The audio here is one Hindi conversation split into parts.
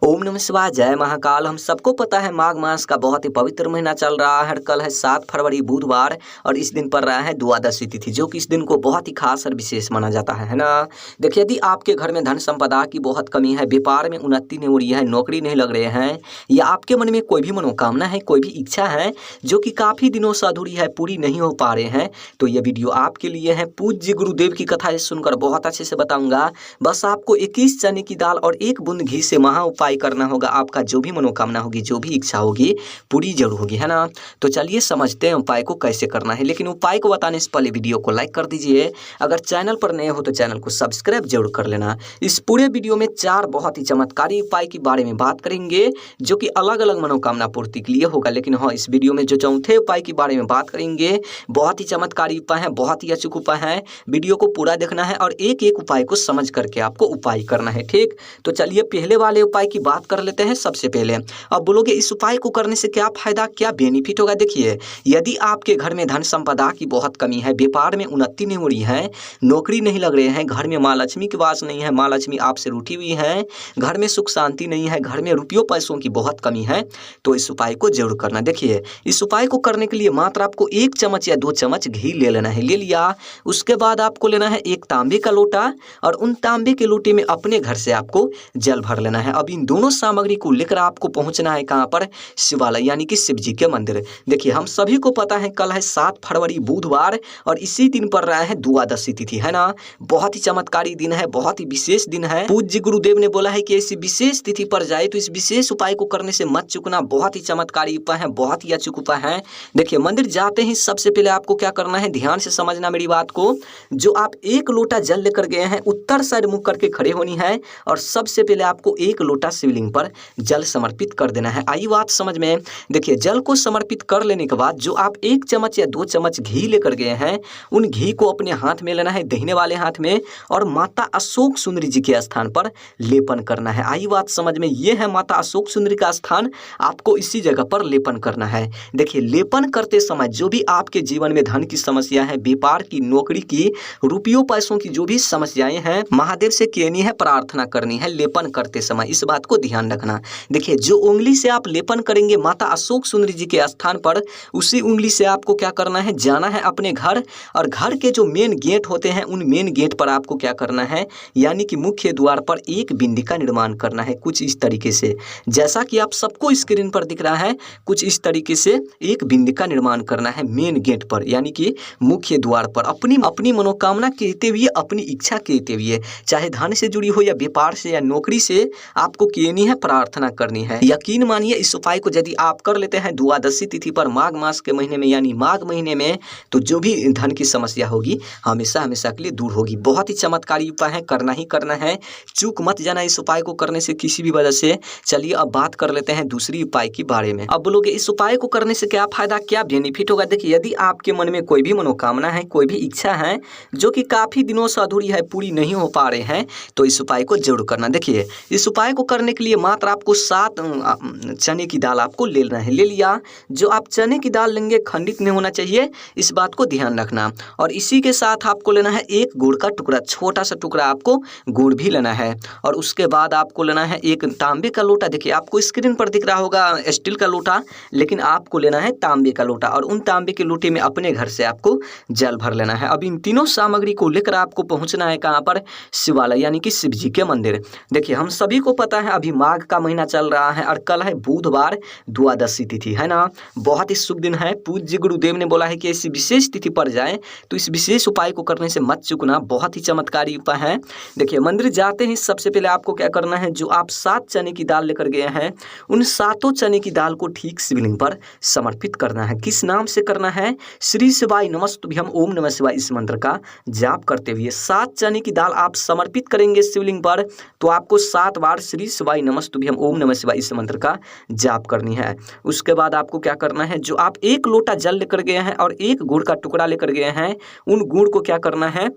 ओम नमः शिवाय, जय महाकाल। हम सबको पता है माघ मास का बहुत ही पवित्र महीना चल रहा है। कल है 7 फरवरी बुधवार और इस दिन पर रहा है द्वादशी तिथि, जो कि इस दिन को बहुत ही खास और विशेष माना जाता है ना। देखिए, यदि आपके घर में धन संपदा की बहुत कमी है, व्यापार में उन्नति नहीं हो रही है, नौकरी नहीं लग रहे हैं, या आपके मन में कोई भी मनोकामना है, कोई भी इच्छा है जो कि काफ़ी दिनों से अधूरी है, पूरी नहीं हो पा रहे हैं, तो यह वीडियो आपके लिए है। पूज्य गुरुदेव की कथा सुनकर बहुत अच्छे से बताऊंगा। बस आपको 21 चने की दाल और 1 बूंद घी से महा उपाय करना होगा। आपका जो भी मनोकामना होगी, जो भी इच्छा होगी, पूरी जरूर होगी, है ना। तो चलिए समझते हैं उपाय को कैसे करना है। लेकिन उपाय को बताने से पहले वीडियो को लाइक कर दीजिए। अगर चैनल पर नए हो तो चैनल को सब्सक्राइब जरूर कर लेना। इस पूरे वीडियो में 4 बहुत ही चमत्कारी उपाय के बारे में बात करेंगे, जो कि अलग अलग मनोकामना पूर्ति के लिए होगा। लेकिन हाँ, इस वीडियो में जो चौथे उपाय के बारे में बात करेंगे, बहुत ही चमत्कारी उपाय है, बहुत ही अचूक उपाय है। वीडियो को पूरा देखना है और एक एक उपाय को समझ करके आपको उपाय करना है, ठीक। तो चलिए पहले वाले उपाय की बात कर लेते हैं। सबसे पहले अब बोलोगे इस उपाय को करने से क्या फायदा, क्या बेनिफिट होगा। देखिए, यदि आपके घर में धन संपदा की बहुत कमी है, व्यापार में उन्नति नहीं हो रही है, नौकरी नहीं लग रहे हैं, घर में माँ लक्ष्मी की वास नहीं है, माँ लक्ष्मी आपसे रूठी हुई है, घर में सुख शांति नहीं है, घर में रुपयों पैसों की बहुत कमी है, तो इस उपाय को जरूर करना। देखिए, इस उपाय को करने के लिए मात्र आपको 1 चम्मच या 2 चम्मच घी ले लेना है। ले लिया, उसके बाद आपको लेना है 1 तांबे का लोटा और उन तांबे के लोटे में अपने घर से आपको जल भर लेना है। अब इन दोनों सामग्री को लेकर आपको पहुंचना है कहां पर, शिवालय यानी कि शिव जी के मंदिर। देखिए, हम सभी को पता है कल है 7 फरवरी बुधवार और इसी दिन पर रहा है द्वादशी तिथि, है ना। बहुत ही चमत्कारी दिन है, बहुत ही विशेष दिन है। पूज्य गुरुदेव ने बोला है कि ऐसी विशेष तिथि पर जाए तो इस विशेष उपाय को करने से मत चूकना। बहुत ही चमत्कारी उपाय है, बहुत ही अचूक उपाय है। देखिए, मंदिर जाते ही सबसे पहले आपको क्या करना है, ध्यान से समझना मेरी बात को। जो आप 1 लोटा जल लेकर गए हैं, उत्तर साइड मुख करके खड़े होनी है और सबसे पहले आपको 1 लोटा शिवलिंग पर जल समर्पित कर देना है। आई बात समझ में। देखिए, जल को समर्पित कर लेने के बाद जो आप 1 चम्मच या 2 चम्मच घी लेकर गए हैं, उन घी को अपने हाथ में लेना है, दाहिने वाले हाथ में, और माता अशोक सुंदरी जी के स्थान पर लेपन करना है। आई बात समझ में। ये है माता अशोक सुंदरी का स्थान, आपको इसी जगह पर लेपन करना है। देखिए, लेपन करते समय जो भी आपके जीवन में धन की समस्या है, व्यापार की, नौकरी की, रुपयों पैसों की जो भी समस्याएं हैं, महादेव से कहनी है, प्रार्थना करनी है लेपन करते समय। इस बात को ध्यान रखना। देखिए, जो उंगली से आप लेपन करेंगे माता अशोक सुंदरी जी के स्थान पर, उसी उंगली से आपको क्या करना है, जाना है अपने घर, और घर के जो मेन गेट होते हैं, उन मेन गेट पर आपको क्या करना है, यानी कि मुख्य द्वार पर एक बिंदी का निर्माण करना है। कुछ इस तरीके से, जैसा कि आप सबको स्क्रीन पर दिख रहा है, कुछ इस तरीके से एक बिंदी का निर्माण करना है मेन गेट पर, यानी कि मुख्य द्वार पर। अपनी मनोकामना कहते हुए, अपनी इच्छा कहते हुए, चाहे धन से जुड़ी हो या व्यापार से या नौकरी से, आपको कहनी है, प्रार्थना करनी है। यकीन मानिए, इस उपाय को यदि आप कर लेते हैं द्वादशी तिथि पर माघ मास के महीने में, यानी माघ महीने में, तो जो भी धन की समस्या होगी हमेशा हमेशा के लिए दूर होगी। बहुत ही चमत्कारी उपाय है, करना ही करना है, चूक मत जाना इस उपाय को करने से किसी भी वजह से। चलिए अब बात कर लेते हैं दूसरी उपाय के बारे में। अब बोलोगे इस उपाय को करने से क्या फायदा, क्या बेनिफिट होगा। देखिए, यदि आपके मन में कोई भी मनोकामना है, कोई भी इच्छा है जो कि काफी दिनों से अधूरी है, पूरी नहीं हो पा रहे हैं, तो इस उपाय को जरूर करना। देखिए, इस उपाय को करने के लिए मात्र आपको 7 चने की दाल आपको ले लेना है। ले लिया, जो आप चने की दाल लेंगे खंडित नहीं होना चाहिए, इस बात को ध्यान रखना। और इसी के साथ आपको लेना है 1 गुड़ का टुकड़ा, छोटा सा टुकड़ा आपको गुड़ भी लेना है। और उसके बाद आपको लेना है 1 तांबे का लोटा। देखिए, आपको स्क्रीन पर दिख रहा होगा स्टील का लोटा, लेकिन आपको लेना है तांबे का लोटा, और उन तांबे के लोटे में अपने घर से आपको जल भर लेना है। अब इन तीनों सामग्री को लेकर आपको पहुंचना है कहां पर, शिवालय यानी कि शिव जी के मंदिर। देखिए, हम सभी को पता है अभी माघ का महीना चल रहा है और कल है बुधवार द्वादशी तिथि, है ना। बहुत ही शुभ दिन है। पूज्य गुरुदेव ने बोला है कि ऐसी विशेष तिथि पर जाए तो इस विशेष उपाय को करने से मत चूकना। बहुत ही चमत्कारी उपाय है। देखिए, मंदिर जाते ही सबसे पहले आपको क्या करना है, जो आप 7 चने की दाल लेकर गए हैं, उन 7 चने की दाल को ठीक शिवलिंग पर समर्पित करना है। किस नाम से करना है, श्री शिवाय नमस्तुभ्यम ओम नमः शिवाय, इस मंत्र का जाप करते हुए 7 चने की दाल आप समर्पित करेंगे शिवलिंग पर, तो आपको 7 बार श्री शिवाय नमस्तुभ्यम ओम नमः शिवाय इस मंत्र का जाप करनी है। उसके बाद आपको क्या करना है, जो आप 1 लोटा जल लेकर गए हैं और 1 गुड़ का टुकड़ा लेकर गए हैं, उन गुड़ को क्या करना है,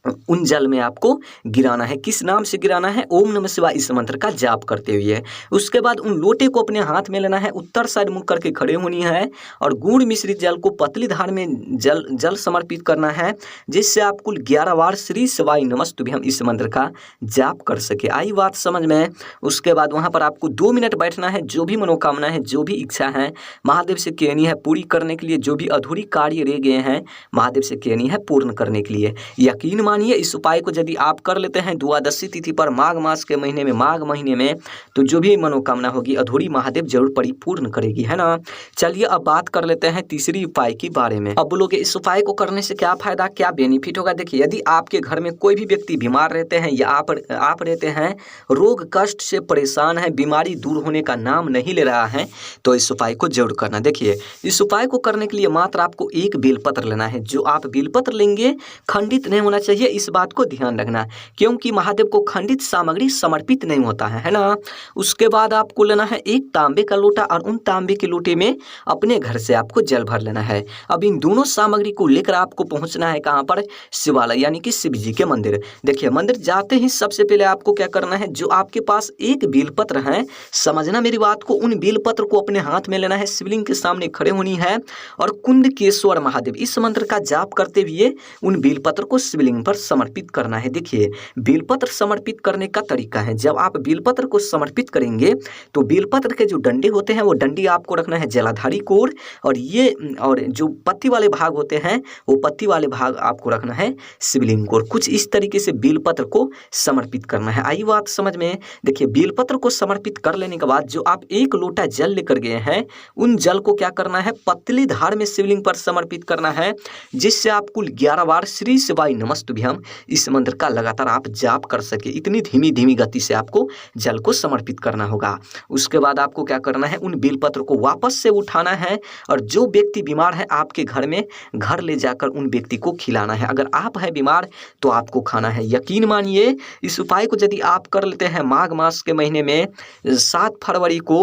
उन जल में आपको गिराना है। किस नाम से गिराना है? ओम नमः शिवाय इस मंत्र का जाप करते हुए। उसके बाद उन लोटे को अपने हाथ में लेना है, उत्तर साइड मुख करके खड़े होनी है और गुड़ मिश्रित जल को पतली धार में जल समर्पित करना है, जिससे आप कुल 11 बार श्री शिवाय नमस्तुभ्यम इस मंत्र का जाप कर सके। आई बात समझ में? उसके बाद वहाँ पर आपको 2 मिनट बैठना है। जो भी मनोकामना है, जो भी इच्छा है महादेव से कहनी है पूरी करने के लिए, जो भी अधूरी कार्य रह गए हैं महादेव से कहनी है पूर्ण करने के लिए। यकीन मानिए इस उपाय को यदि आप कर लेते हैं द्वादशी तिथि पर माघ मास के महीने में, माघ महीने में, तो जो भी मनोकामना होगी अधूरी महादेव जरूर परिपूर्ण करेगी, है ना। चलिए अब बात कर लेते हैं तीसरी उपाय के बारे में। अब बोलोगे इस उपाय को करने से क्या फायदा, क्या बेनिफिट होगा? देखिए, यदि आपके घर में कोई भी व्यक्ति बीमार रहते हैं या आप रहते हैं रोग कष्ट से परेशान है, बीमारी दूर होने का नाम नहीं ले रहा है, तो इस उपाय को जरूर करना। देखिए, इस उपाय को करने के लिए मात्र आपको एक बेलपत्र लेना है। जो आप बेलपत्र लेंगे खंडित नहीं होना चाहिए, इस बात को ध्यान रखना, क्योंकि महादेव को खंडित सामग्री समर्पित नहीं होता है ना। उसके बाद आपको लेना है एक तांबे का लोटा और उन तांबे के लोटे में अपने घर से आपको जल भर लेना है। अब इन दोनों सामग्री को लेकर आपको पहुंचना है कहाँ पर? शिवालय यानी कि शिव जी के मंदिर। देखिए, मंदिर जाते ही सबसे पहले आपको क्या करना है, जो आपके पास एक बेलपत्र है, समझना मेरी बात को, उन बेलपत्र को अपने हाथ में लेना है, शिवलिंग के सामने खड़े होनी है और कुंडकेश्वर महादेव इस मंत्र का जाप करते हुए उन बेलपत्र को शिवलिंग पर समर्पित करना है। देखिए, बेलपत्र समर्पित करने का तरीका है, जब आप बेलपत्र को समर्पित करेंगे तो बेलपत्र के जो डंडे होते हैं वो डंडी आपको रखना है जलाधारी को और जो पत्ती वाले भाग होते हैं वो पत्ती वाले भाग आपको रखना है शिवलिंग को। कुछ इस तरीके से बेलपत्र को समर्पित करना है। आई बात समझ में? देखिए, बेलपत्र को समर्पित कर लेने के बाद जो आप एक लोटा जल लेकर गए हैं उन जल को क्या करना है, पतली धार में शिवलिंग पर समर्पित करना है, जिससे आप कुल 11 बार श्री शिवाय नमस्तुभ्यम इस मंत्र का लगातार आप जाप कर सके। इतनी धीमी धीमी गति से आपको जल को समर्पित करना होगा। उसके बाद आपको क्या करना है, उन बेलपत्र को वापस से उठाना है और जो व्यक्ति बीमार है आपके घर में घर ले जाकर उन व्यक्ति को खिलाना है। अगर आप है बीमार तो आपको खाना है। यकीन मानिए इस उपाय को यदि आप कर लेते हैं माघ मास के महीने में 7 फरवरी को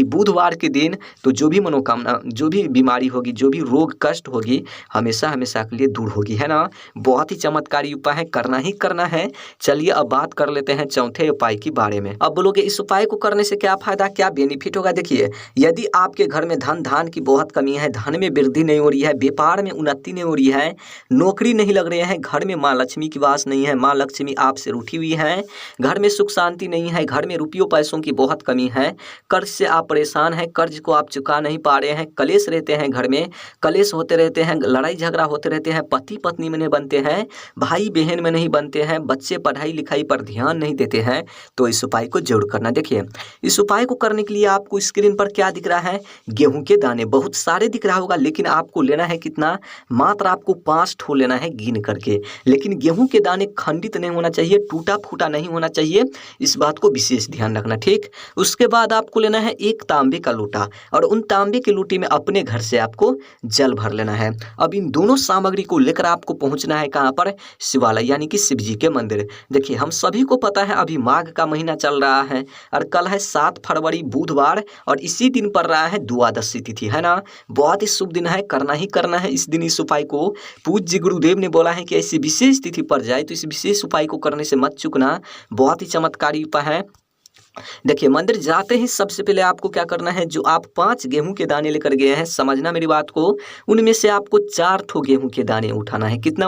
बुधवार के दिन, तो जो भी मनोकामना, जो भी बीमारी होगी, जो भी रोग कष्ट होगी हमेशा हमेशा के लिए दूर होगी, है ना। बहुत ही चमत्कारी उपाय है, करना ही करना है। चलिए अब बात कर लेते हैं चौथे उपाय के बारे में। अब बोलोगे इस उपाय को करने से क्या फायदा, क्या बेनिफिट होगा? देखिए, यदि आपके घर में धान की बहुत कमी है, धन में वृद्धि नहीं हो रही है, व्यापार में उन्नति नहीं हो रही है, नौकरी नहीं लग रहे हैं, घर में माँ लक्ष्मी की वास नहीं है, माँ लक्ष्मी आपसे रूठी हुई है, घर में सुख शांति नहीं है, घर में रुपयों पैसों की बहुत कमी है, कर्ज से आप परेशान हैं, कर्ज को आप चुका नहीं पा रहे हैं, कलेश रहते हैं, घर में कलेश होते रहते हैं, लड़ाई झगड़ा होते रहते हैं, पति पत्नी में नहीं बनते हैं, भाई बहन में नहीं बनते हैं, बच्चे पढ़ाई लिखाई पर ध्यान नहीं देते हैं, तो इस उपाय को जरूर करना। देखिए, इस उपाय को करने के लिए आपको स्क्रीन पर क्या दिख रहा है, गेहूं के दाने बहुत सारे दिख रहा होगा, लेकिन आपको लेना है कितना, मात्र आपको 5 ठो लेना है गिन करके। लेकिन गेहूं के दाने खंडित नहीं होना चाहिए, टूटा फूटा नहीं होना चाहिए, इस बात को विशेष ध्यान रखना, ठीक। उसके बाद आपको लेना है एक तांबे का लोटा और उन तांबे के लोटे में अपने घर से आपको जल भर लेना है। अब इन दोनों सामग्री को लेकर आपको पहुंचना है कहाँ पर, शिवालय यानी कि शिव जी के मंदिर। देखिए, हम सभी को पता है अभी माघ का महीना चल रहा है और कल है 7 फरवरी बुधवार और इसी दिन पड़ रहा है द्वादशी तिथि, है ना। बहुत ही शुभ दिन है, करना ही करना है इस दिन इस उपाय को। पूज्य गुरुदेव ने बोला है कि ऐसी विशेष तिथि पर जाए तो इस विशेष उपाय को करने से मत चूकना, बहुत ही चमत्कारी उपाय है। देखिए, मंदिर जाते ही सबसे पहले आपको क्या करना है, जो आप 5 गेहूं के दाने लेकर गए हैं, समझना मेरी बात को, उनमें से आपको 4 ठो गेहूं के दाने उठाना है। कितना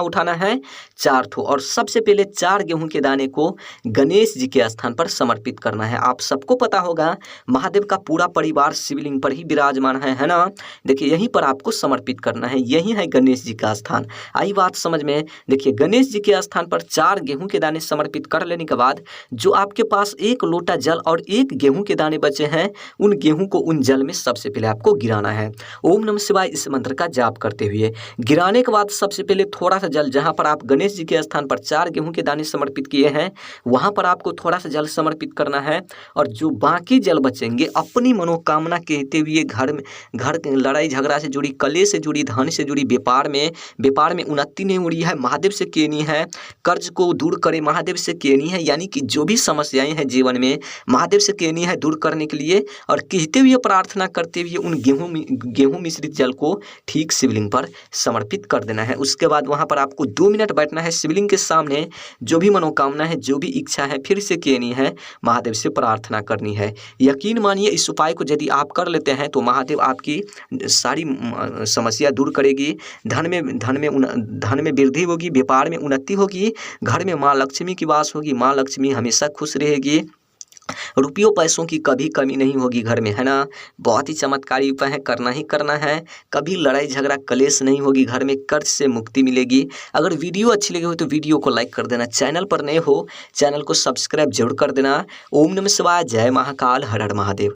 उठाना है 4 ठो। और सबसे पहले 4 गेहूं के दाने को गणेश जी के स्थान पर समर्पित करना है। आप सबको पता होगा महादेव का पूरा परिवार शिवलिंग पर ही विराजमान है ना। देखिए, यहीं पर आपको समर्पित करना है, यही है गणेश जी का स्थान। आई बात समझ में? देखिए, गणेश जी के स्थान पर 4 गेहूं के दाने समर्पित कर लेने के बाद जो आपके पास एक लोटा जल और एक गेहूं के दाने बचे हैं, उन गेहूं को उन जल में सबसे पहले आपको गिराना है। ओम नमः शिवाय इस मंत्र का जाप करते हुए गिराने के बाद सबसे पहले थोड़ा सा जल, जहां पर आप गणेश जी के स्थान पर 4 गेहूं के दाने समर्पित किए हैं वहां पर आपको थोड़ा सा जल समर्पित करना है। और जो बाकी जल बचेंगे अपनी मनोकामना कहते हुए घर के लड़ाई झगड़ा से जुड़ी, कलेश से जुड़ी, धन से जुड़ी, व्यापार में उन्नति नहीं हो रही है, महादेव से कहनी है, कर्ज को दूर करे महादेव से कहनी है, यानी कि जो भी समस्या समस्याएं हैं जीवन में, महादेव से कहनी है दूर करने के लिए, और कहते हुए प्रार्थना करते हुए उन गेहूं मिश्रित जल को ठीक शिवलिंग पर समर्पित कर देना है। उसके बाद वहां पर आपको 2 मिनट बैठना है शिवलिंग के सामने, जो भी मनोकामना है, जो भी इच्छा है, फिर से कहनी है, महादेव से प्रार्थना करनी है। यकीन मानिए इस उपाय को यदि आप कर लेते हैं तो महादेव आपकी सारी समस्या दूर करेगी। धन में वृद्धि होगी, व्यापार में उन्नति होगी, घर में माँ लक्ष्मी की वास होगी, माँ लक्ष्मी हमेशा खुश रहेगी, रुपयों पैसों की कभी कमी नहीं होगी घर में, है ना। बहुत ही चमत्कारी उपाय है, करना ही करना है। कभी लड़ाई झगड़ा कलेश नहीं होगी घर में, कर्ज से मुक्ति मिलेगी। अगर वीडियो अच्छी लगी हो तो वीडियो को लाइक कर देना, चैनल पर नए हो चैनल को सब्सक्राइब जरूर कर देना। ओम नमः शिवाय, जय महाकाल, हर हर महादेव।